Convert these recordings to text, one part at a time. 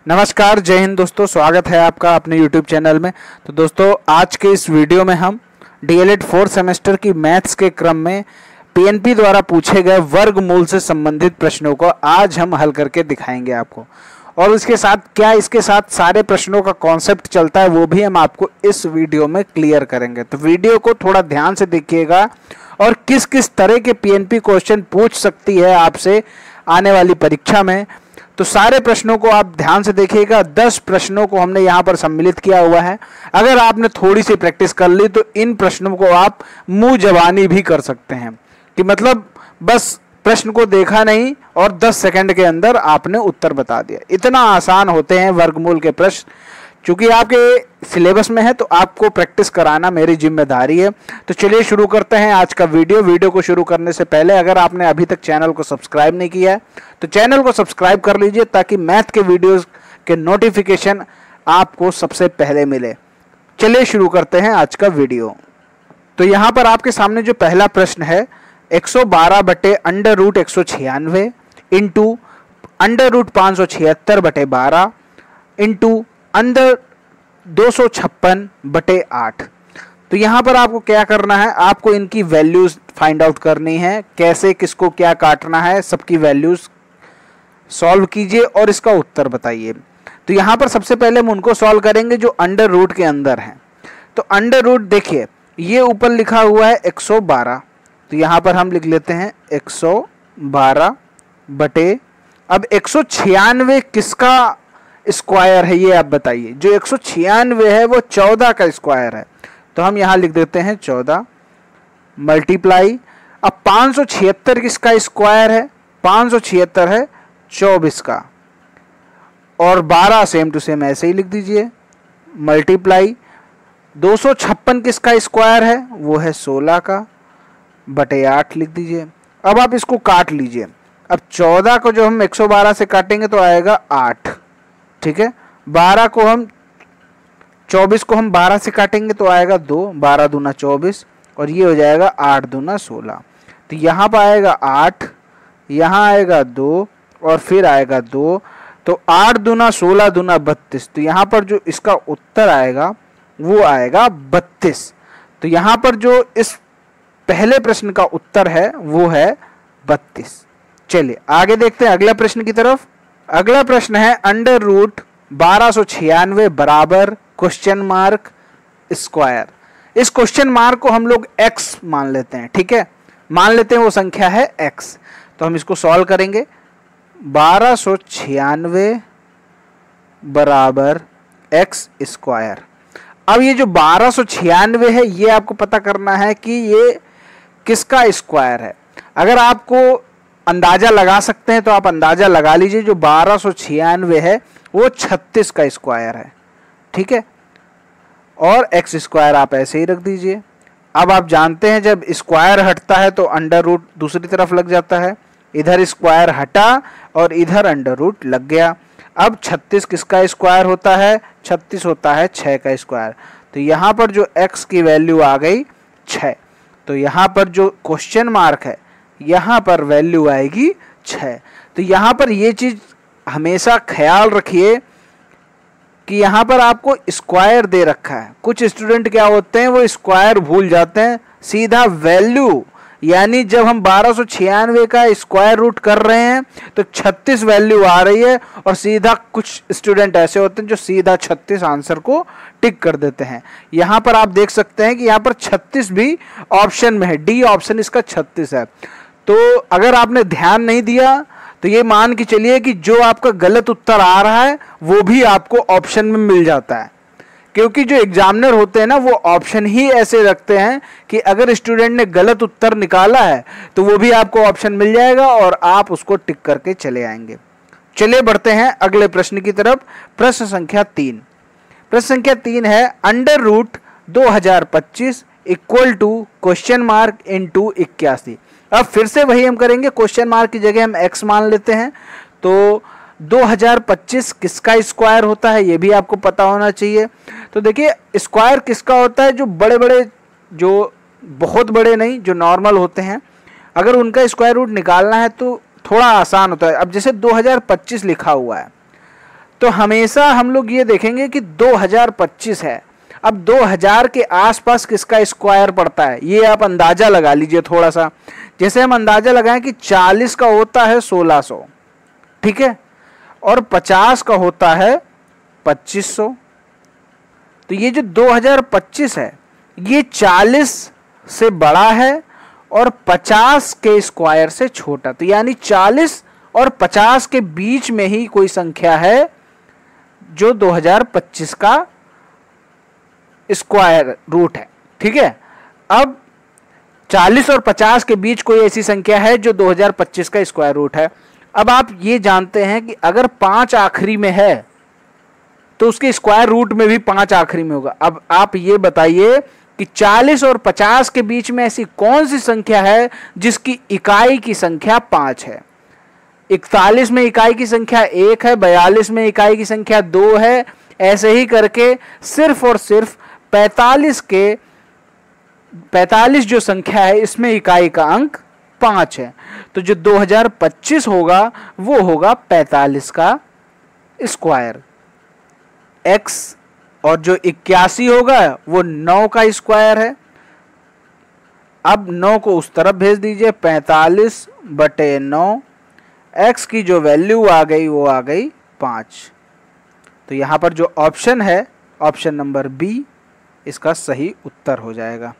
नमस्कार, जय हिंद दोस्तों। स्वागत है आपका अपने YouTube चैनल में। तो दोस्तों, आज के इस वीडियो में हम DLED 4th सेमेस्टर की मैथ्स के क्रम में PNP द्वारा पूछे गए वर्गमूल से संबंधित प्रश्नों को आज हम हल करके दिखाएंगे आपको। और इसके साथ सारे प्रश्नों का कॉन्सेप्ट चलता है वो भी हम आपको इस वीडियो में क्लियर करेंगे। तो वीडियो को थोड़ा ध्यान से देखिएगा और किस किस तरह के PNP क्वेश्चन पूछ सकती है आपसे आने वाली परीक्षा में, तो सारे प्रश्नों को आप ध्यान से देखिएगा। 10 प्रश्नों को हमने यहाँ पर सम्मिलित किया हुआ है। अगर आपने थोड़ी सी प्रैक्टिस कर ली तो इन प्रश्नों को आप मुंह जबानी भी कर सकते हैं, कि मतलब बस प्रश्न को देखा नहीं और 10 सेकंड के अंदर आपने उत्तर बता दिया। इतना आसान होते हैं वर्गमूल के प्रश्न। चूंकि आपके सिलेबस में है तो आपको प्रैक्टिस कराना मेरी जिम्मेदारी है। तो चलिए शुरू करते हैं आज का वीडियो को शुरू करने से पहले अगर आपने अभी तक चैनल को सब्सक्राइब नहीं किया है तो चैनल को सब्सक्राइब कर लीजिए, ताकि मैथ के वीडियोस के नोटिफिकेशन आपको सबसे पहले मिले। चलिए शुरू करते हैं आज का वीडियो। तो यहाँ पर आपके सामने जो पहला प्रश्न है, 112/√196 इंटू √576/12 इंटू अंदर 256/8। तो यहाँ पर आपको क्या करना है, आपको इनकी वैल्यूज फाइंड आउट करनी है। कैसे, किसको क्या काटना है, सबकी वैल्यूज सॉल्व कीजिए और इसका उत्तर बताइए। तो यहाँ पर सबसे पहले हम उनको सॉल्व करेंगे जो अंडर रूट के अंदर हैं। तो अंडर रूट देखिए, ये ऊपर लिखा हुआ है 112, तो यहाँ पर हम लिख लेते हैं 112 बटे, अब 196 किसका स्क्वायर है ये आप बताइए। जो 196 है वो 14 का स्क्वायर है, तो हम यहाँ लिख देते हैं 14 मल्टीप्लाई। अब 576 किसका स्क्वायर है, 576 है 24 का, और 12 सेम टू सेम ऐसे ही लिख दीजिए मल्टीप्लाई। 256 किसका स्क्वायर है, वो है 16 का, बटे 8 लिख दीजिए। अब आप इसको काट लीजिए। अब 14 को जो हम 112 से काटेंगे तो आएगा 8, ठीक है। 24 को हम 12 से काटेंगे तो आएगा 2, 12 दूना 24, और ये हो जाएगा 8 दूना 16। तो यहाँ पर आएगा 8, यहाँ आएगा 2 और फिर आएगा 2, तो 8 दूना 16 दूना 32। तो यहाँ पर जो इसका उत्तर आएगा वो आएगा 32। तो यहाँ पर जो इस पहले प्रश्न का उत्तर है वो है 32। चलिए आगे देखते हैं अगला प्रश्न की तरफ। अगला प्रश्न है √1296 बराबर क्वेश्चन मार्क स्क्वायर। इस क्वेश्चन मार्क को हम लोग x मान लेते हैं, ठीक है, मान लेते हैं वो संख्या है x। तो हम इसको सॉल्व करेंगे। 1296 बराबर x स्क्वायर। अब ये जो 1296 है ये आपको पता करना है कि ये किसका स्क्वायर है। अगर आपको अंदाजा लगा सकते हैं तो आप अंदाजा लगा लीजिए। जो 1296 है वो 36 का स्क्वायर है, ठीक है, और x स्क्वायर आप ऐसे ही रख दीजिए। अब आप जानते हैं जब स्क्वायर हटता है तो अंडर रूट दूसरी तरफ लग जाता है। इधर स्क्वायर हटा और इधर अंडर रूट लग गया। अब 36 किसका स्क्वायर होता है, 36 होता है 6 का स्क्वायर। तो यहाँ पर जो x की वैल्यू आ गई 6। तो यहाँ पर जो क्वेश्चन मार्क है यहाँ पर वैल्यू आएगी 6। तो यहाँ पर ये चीज़ हमेशा ख्याल रखिए कि यहाँ पर आपको स्क्वायर दे रखा है। कुछ स्टूडेंट क्या होते हैं, वो स्क्वायर भूल जाते हैं, सीधा वैल्यू, यानी जब हम 1296 का स्क्वायर रूट कर रहे हैं तो 36 वैल्यू आ रही है, और सीधा कुछ स्टूडेंट ऐसे होते हैं जो सीधा 36 आंसर को टिक कर देते हैं। यहाँ पर आप देख सकते हैं कि यहाँ पर 36 भी ऑप्शन में है, डी ऑप्शन इसका 36 है। तो अगर आपने ध्यान नहीं दिया तो ये मान के चलिए कि जो आपका गलत उत्तर आ रहा है वो भी आपको ऑप्शन में मिल जाता है, क्योंकि जो एग्जामिनर होते हैं ना वो ऑप्शन ही ऐसे रखते हैं कि अगर स्टूडेंट ने गलत उत्तर निकाला है तो वो भी आपको ऑप्शन मिल जाएगा और आप उसको टिक करके चले आएंगे। चलिए बढ़ते हैं अगले प्रश्न की तरफ। प्रश्न संख्या 3। प्रश्न संख्या 3 है √2025 equal to question mark into 81। अब फिर से वही हम करेंगे, क्वेश्चन मार्क की जगह हम x मान लेते हैं। तो 2025 किसका स्क्वायर होता है ये भी आपको पता होना चाहिए। तो देखिए स्क्वायर किसका होता है, जो बड़े बड़े, जो बहुत बड़े नहीं, जो नॉर्मल होते हैं, अगर उनका स्क्वायर रूट निकालना है तो थोड़ा आसान होता है। अब जैसे 2025 लिखा हुआ है तो हमेशा हम लोग ये देखेंगे कि 2025 है। अब 2000 के आसपास किसका स्क्वायर पड़ता है, ये आप अंदाजा लगा लीजिए थोड़ा सा। जैसे हम अंदाजा लगाएं कि 40 का होता है 1600, ठीक है, और 50 का होता है 2500। तो ये जो 2025 है ये 40 से बड़ा है और 50 के स्क्वायर से छोटा। तो यानी 40 और 50 के बीच में ही कोई संख्या है जो 2025 का स्क्वायर रूट है, ठीक है। अब 40 और 50 के बीच कोई ऐसी संख्या है जो 2025 का स्क्वायर रूट है। अब आप ये जानते हैं कि अगर 5 आखिरी में है तो उसके स्क्वायर रूट में भी 5 आखिरी में होगा। अब आप ये बताइए कि 40 और 50 के बीच में ऐसी कौन सी संख्या है जिसकी इकाई की संख्या 5 है। 41 में इकाई की संख्या 1 है, 42 में इकाई की संख्या 2 है, ऐसे ही करके सिर्फ और सिर्फ 45 जो संख्या है इसमें इकाई का अंक 5 है। तो जो 2025 होगा वो होगा 45 का स्क्वायर x, और जो 81 होगा वो 9 का स्क्वायर है। अब 9 को उस तरफ भेज दीजिए, 45/9, x की जो वैल्यू आ गई वो आ गई 5। तो यहाँ पर जो ऑप्शन है, ऑप्शन नंबर बी इसका सही उत्तर हो जाएगा।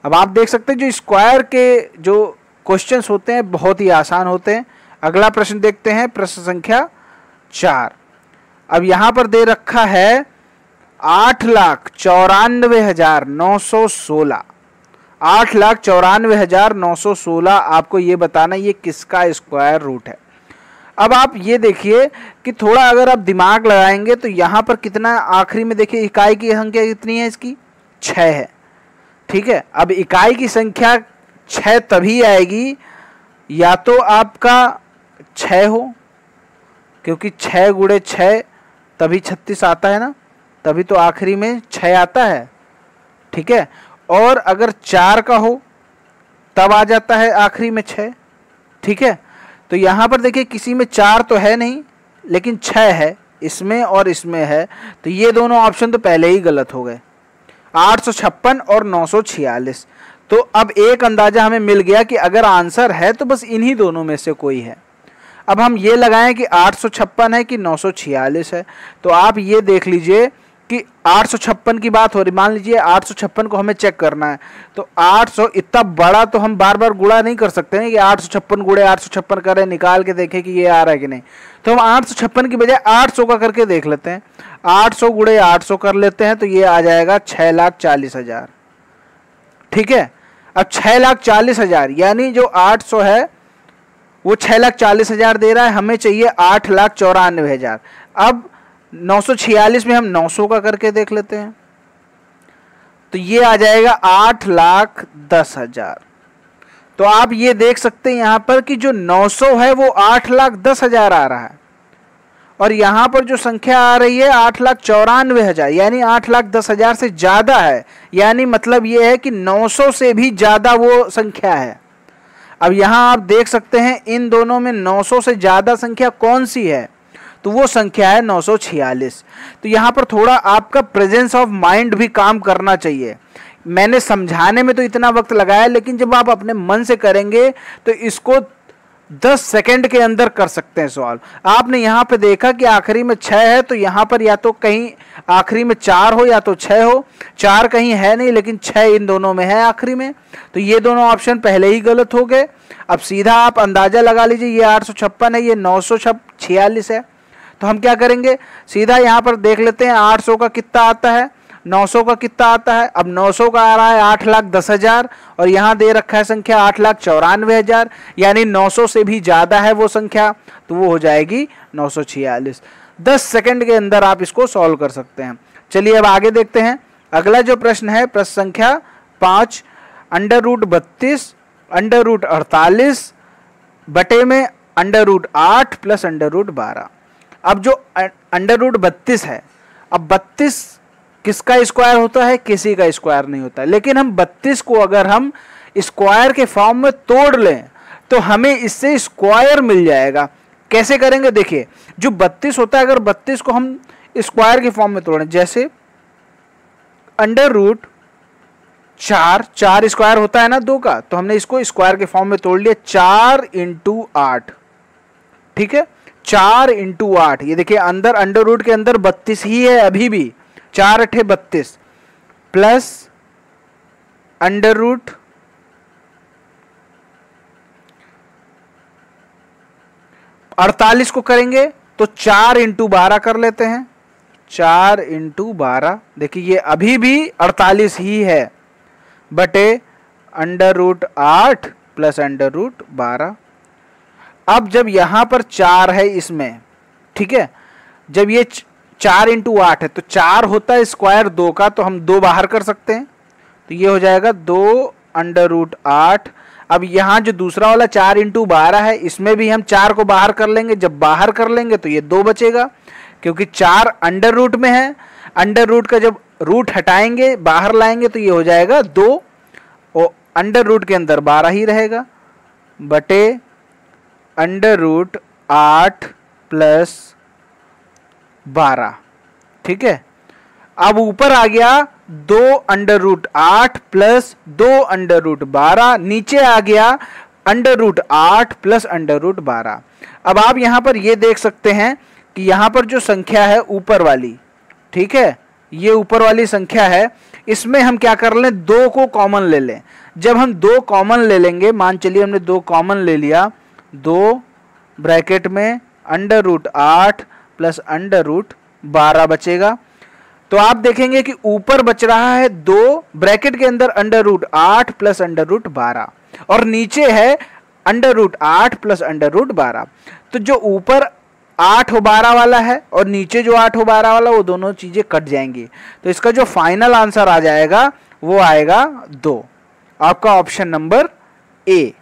अब आप देख सकते हैं जो स्क्वायर के जो क्वेश्चंस होते हैं बहुत ही आसान होते हैं। अगला प्रश्न देखते हैं, प्रश्न संख्या 4। अब यहाँ पर दे रखा है 8,94,916। 8,94,916 आपको ये बताना ये किसका स्क्वायर रूट है। अब आप ये देखिए कि थोड़ा अगर आप दिमाग लगाएंगे तो यहाँ पर कितना आखिरी में देखिए इकाई की संख्या कितनी है, इसकी 6 है, ठीक है। अब इकाई की संख्या 6 तभी आएगी या तो आपका 6 हो, क्योंकि 6 गुणे 6 तभी 36 आता है ना, तभी तो आखिरी में 6 आता है, ठीक है। और अगर 4 का हो तब आ जाता है आखिरी में 6, ठीक है। तो यहाँ पर देखिए किसी में 4 तो है नहीं लेकिन 6 है, इसमें और इसमें है, तो ये दोनों ऑप्शन तो पहले ही गलत हो गए, 856 और 946। तो अब एक अंदाजा हमें मिल गया कि अगर आंसर है तो बस इन्हीं दोनों में से कोई है। अब हम ये लगाएं कि 856 है कि 946 है, तो आप ये देख लीजिए कि 856 की बात हो रही, मान लीजिए 856 को हमें चेक करना है, तो 800 इतना बड़ा तो हम बार बार गुणा नहीं कर सकते हैं कि 856 गुणे 856 करें, निकाल के देखें कि ये आ रहा है कि नहीं। तो हम 856 की बजाय 800 का करके देख लेते हैं, 800 गुणे 800 कर लेते हैं तो ये आ जाएगा 6,40,000, ठीक है। अब 6,40,000 यानी जो 800 है वो 6,40,000 दे रहा है, हमें चाहिए 8,94,000। अब 946 में हम 900 का करके देख लेते हैं तो ये आ जाएगा 8,10,000। तो आप ये देख सकते हैं यहां पर कि जो 900 है वो 8,10,000 आ रहा है और यहां पर जो संख्या आ रही है 8,94,000 यानी 8,10,000 से ज्यादा है। यानी मतलब ये है कि 900 से भी ज्यादा वो संख्या है। अब यहां आप देख सकते हैं इन दोनों में 900 से ज्यादा संख्या कौन सी है, तो वो संख्या है 946। तो यहाँ पर थोड़ा आपका प्रेजेंस ऑफ माइंड भी काम करना चाहिए। मैंने समझाने में तो इतना वक्त लगाया, लेकिन जब आप अपने मन से करेंगे तो इसको 10 सेकंड के अंदर कर सकते हैं सॉल्व। आपने यहाँ पे देखा कि आखिरी में 6 है, तो यहाँ पर या तो कहीं आखिरी में 4 हो या तो 6 हो। 4 कहीं है नहीं लेकिन 6 इन दोनों में है आखिरी में, तो ये दोनों ऑप्शन पहले ही गलत हो गए। अब सीधा आप अंदाजा लगा लीजिए, ये 856 है, ये 946 है। तो हम क्या करेंगे, सीधा यहाँ पर देख लेते हैं 800 का कितना आता है, 900 का कितना आता है। अब 900 का आ रहा है 8,10,000 और यहाँ दे रखा है संख्या 8,94,000, यानी 900 से भी ज़्यादा है वो संख्या, तो वो हो जाएगी 946। 10 सेकंड के अंदर आप इसको सॉल्व कर सकते हैं। चलिए अब आगे देखते हैं। अगला जो प्रश्न है प्रश्न संख्या 5, √32 √48 बटे में √8 प्लस √12। अब जो √32 है, अब 32 किसका स्क्वायर होता है, किसी का स्क्वायर नहीं होता, लेकिन हम 32 को अगर हम स्क्वायर के फॉर्म में तोड़ लें तो हमें इससे स्क्वायर मिल जाएगा। कैसे करेंगे देखिए, जो 32 होता है, अगर 32 को हम स्क्वायर के फॉर्म में तोड़ें, जैसे अंडर रूट 4 स्क्वायर होता है ना 2 का, तो हमने इसको स्क्वायर के फॉर्म में तोड़ लिया, 4 × 8, ठीक है, 4 × 8। ये देखिए अंदर अंडर रूट के अंदर 32 ही है अभी भी, 4 × 8 = 32 प्लस अंडर रूट 48 को करेंगे तो 4 × 12 कर लेते हैं, 4 × 12, देखिए ये अभी भी 48 ही है, बटे under root 8 plus under root 12। अब जब यहां पर 4 है इसमें, ठीक है, जब ये 4 × 8 है तो 4 होता है स्क्वायर 2 का, तो हम 2 बाहर कर सकते हैं, तो ये हो जाएगा 2 अंडर रूट 8। अब यहाँ जो दूसरा वाला 4 × 12 है, इसमें भी हम 4 को बाहर कर लेंगे, जब बाहर कर लेंगे तो ये 2 बचेगा, क्योंकि 4 अंडर रूट में है, अंडर रूट का जब रूट हटाएंगे बाहर लाएंगे तो ये हो जाएगा 2, और अंडर रूट के अंदर 12 ही रहेगा, बटे अंडर रूट 8 प्लस 12, ठीक है। अब ऊपर आ गया 2 under root 8 plus 2 under root 12, नीचे आ गया under root 8 plus under root 12। अब आप यहां पर ये देख सकते हैं कि यहां पर जो संख्या है ऊपर वाली, ठीक है, ये ऊपर वाली संख्या है, इसमें हम क्या कर लें, 2 को कॉमन ले लें। जब हम 2 कॉमन ले लेंगे, मान चलिए हमने 2 कॉमन ले लिया, 2 ब्रैकेट में under root 8 plus under root 12 बचेगा, तो आप देखेंगे कि ऊपर बच रहा है 2 ब्रैकेट के अंदर under root 8 plus under root 12, और नीचे है under root 8 plus under root 12। तो जो ऊपर 8 और 12 वाला है और नीचे जो 8 और 12 वाला, वो दोनों चीजें कट जाएंगी, तो इसका जो फाइनल आंसर आ जाएगा वो आएगा 2, आपका ऑप्शन नंबर ए।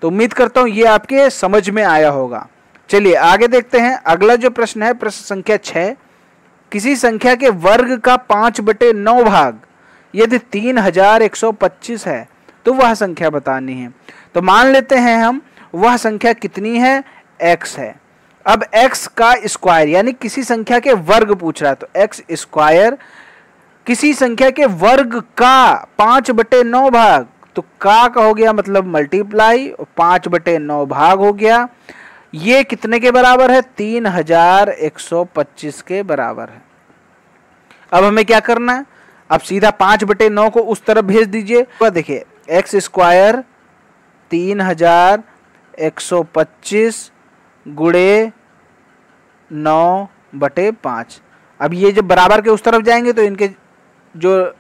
तो उम्मीद करता हूं ये आपके समझ में आया होगा। चलिए आगे देखते हैं, अगला जो प्रश्न है प्रश्न संख्या 6, किसी संख्या के वर्ग का 5/9 भाग यदि 3125 है तो वह संख्या बतानी है। तो मान लेते हैं हम वह संख्या कितनी है, x है। अब x का स्क्वायर, यानी किसी संख्या के वर्ग पूछ रहा है, तो x स्क्वायर किसी संख्या के वर्ग का 5/9 भाग, तो का हो गया मतलब मल्टीप्लाई, 5/9 भाग हो गया, ये कितने के बराबर है, 3125 के बराबर है। अब हमें क्या करना है, अब सीधा 5/9 को उस तरफ भेज दीजिए। तो देखिए एक्स स्क्वायर 3125 गुणे 9/5। अब ये जब बराबर के उस तरफ जाएंगे तो इनके जो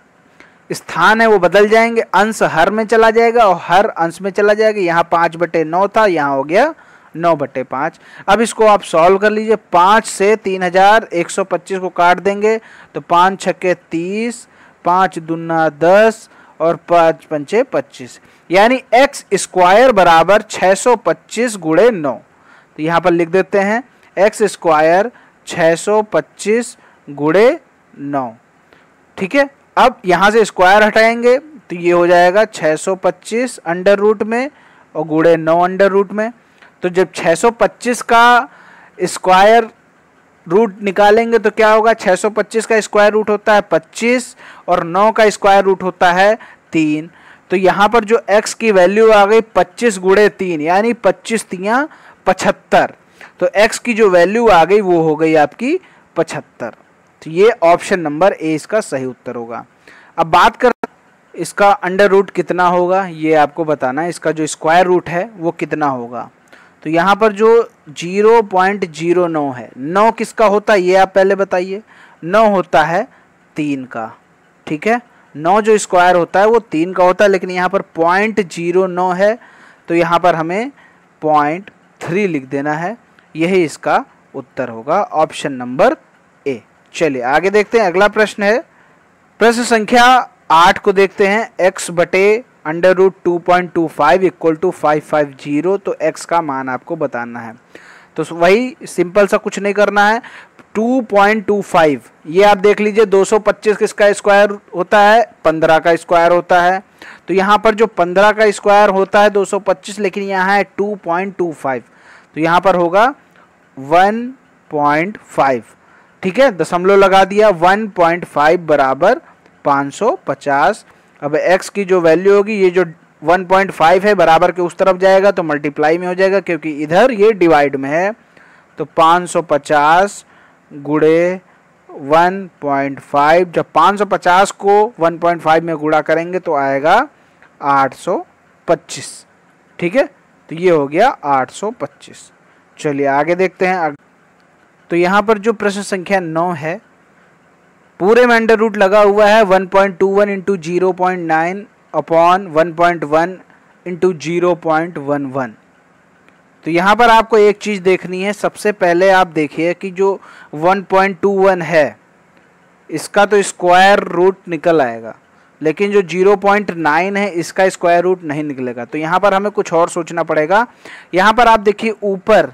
स्थान है वो बदल जाएंगे, अंश हर में चला जाएगा और हर अंश में चला जाएगा। यहाँ 5/9 था, यहाँ हो गया 9/5। अब इसको आप सॉल्व कर लीजिए, 5 से 3125 को काट देंगे तो 5 छक्के 30, 5 दूना 10 और 5 पंचे 25, यानी एक्स स्क्वायर बराबर 625 गुणे 9। तो यहाँ पर लिख देते हैं एक्स स्क्वायर 625 गुणे 9, ठीक है। अब यहाँ से स्क्वायर हटाएंगे तो ये हो जाएगा 625 अंडर रूट में और गुणे 9 अंडर रूट में। तो जब 625 का स्क्वायर रूट निकालेंगे तो क्या होगा, 625 का स्क्वायर रूट होता है 25 और 9 का स्क्वायर रूट होता है 3। तो यहाँ पर जो x की वैल्यू आ गई 25 गुणे 3, यानी 25 तियां 75। तो x की जो वैल्यू आ गई वो हो गई आपकी 75। तो ये ऑप्शन नंबर ए इसका सही उत्तर होगा। अब बात कर इसका अंडर रूट कितना होगा, ये आपको बताना है, इसका जो स्क्वायर रूट है वो कितना होगा। तो यहाँ पर जो 0.09 है, 9 किसका होता है ये आप पहले बताइए, 9 होता है 3 का, ठीक है। 9 जो स्क्वायर होता है वो 3 का होता है, लेकिन यहाँ पर 0.09 है तो यहाँ पर हमें 0.3 लिख देना है, यही इसका उत्तर होगा, ऑप्शन नंबर ए। चलिए आगे देखते हैं, अगला प्रश्न है प्रश्न संख्या 8 को देखते हैं। x बटे अंडर रूट 2.25 इक्वल टू 550, तो x का मान आपको बताना है। तो वही सिंपल सा कुछ नहीं करना है, 2.25 ये आप देख लीजिए, 225 किसका स्क्वायर होता है, 15 का स्क्वायर होता है। तो यहाँ पर जो 15 का स्क्वायर होता है 225, लेकिन यहाँ है 2.25, तो यहाँ पर होगा 1.5, ठीक है, दशमलव लगा दिया, 1.5 बराबर 550। अब x की जो वैल्यू होगी, ये जो 1.5 है बराबर के उस तरफ जाएगा तो मल्टीप्लाई में हो जाएगा, क्योंकि इधर ये डिवाइड में है। तो 550 गुणे 1.5, जब 550 को 1.5 में गुणा करेंगे तो आएगा 825, ठीक है। तो ये हो गया 825। चलिए आगे देखते हैं। तो यहाँ पर जो प्रश्न संख्या 9 है, पूरे में अंडर रूट लगा हुआ है 1.21 इंटू 0.9 अपॉन 1.1 इंटू 0.11। तो यहाँ पर आपको एक चीज़ देखनी है। सबसे पहले आप देखिए कि जो 1.21 है इसका तो स्क्वायर रूट निकल आएगा, लेकिन जो 0.9 है इसका स्क्वायर रूट नहीं निकलेगा। तो यहाँ पर हमें कुछ और सोचना पड़ेगा। यहाँ पर आप देखिए ऊपर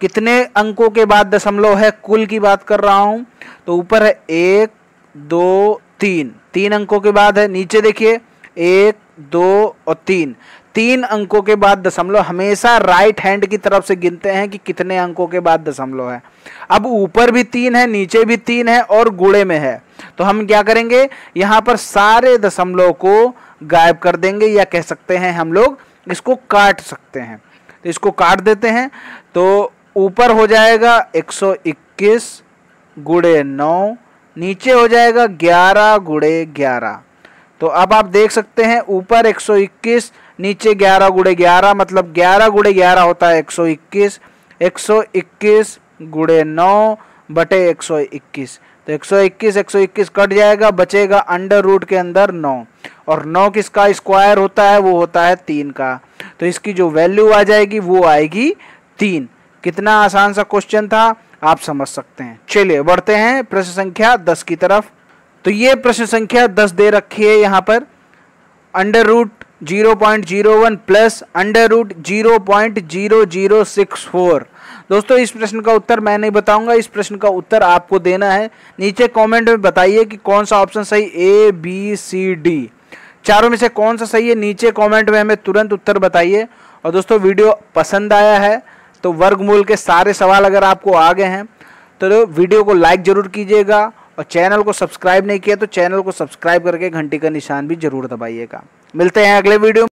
कितने अंकों के बाद दशमलव है, कुल की बात कर रहा हूँ। तो ऊपर है 1 2 3, 3 अंकों के बाद है। नीचे देखिए 1 2 और 3, 3 अंकों के बाद दशमलव। हमेशा राइट हैंड की तरफ से गिनते हैं कि कितने अंकों के बाद दशमलव है। अब ऊपर भी 3 है, नीचे भी 3 है और गुणे में है, तो हम क्या करेंगे, यहाँ पर सारे दशमलव को गायब कर देंगे, या कह सकते हैं हम लोग इसको काट सकते हैं। तो इसको काट देते हैं। तो ऊपर हो जाएगा 121 गुणे 9, नीचे हो जाएगा 11 गुणे 11। तो अब आप देख सकते हैं ऊपर 121, नीचे 11 गुणे 11, मतलब 11 गुणे 11 होता है 121। 121 गुणे 9 बटे 121। तो 121 कट जाएगा, बचेगा अंडर रूट के अंदर 9, और 9 किसका स्क्वायर होता है, वो होता है 3 का। तो इसकी जो वैल्यू आ जाएगी वो आएगी 3। कितना आसान सा क्वेश्चन था, आप समझ सकते हैं। चलिए बढ़ते हैं प्रश्न संख्या 10 की तरफ। तो ये प्रश्न संख्या 10 दे रखी है यहाँ पर, under root 0.01 plus under root 0.0064। दोस्तों इस प्रश्न का उत्तर मैं नहीं बताऊंगा, इस प्रश्न का उत्तर आपको देना है। नीचे कमेंट में बताइए कि कौन सा ऑप्शन सही, A B C D चारों में से कौन सा सही है। नीचे कमेंट में हमें तुरंत उत्तर बताइए। और दोस्तों वीडियो पसंद आया है तो वर्गमूल के सारे सवाल अगर आपको आ गए हैं तो वीडियो को लाइक जरूर कीजिएगा, और चैनल को सब्सक्राइब नहीं किया तो चैनल को सब्सक्राइब करके घंटी का निशान भी जरूर दबाइएगा। मिलते हैं अगले वीडियो में।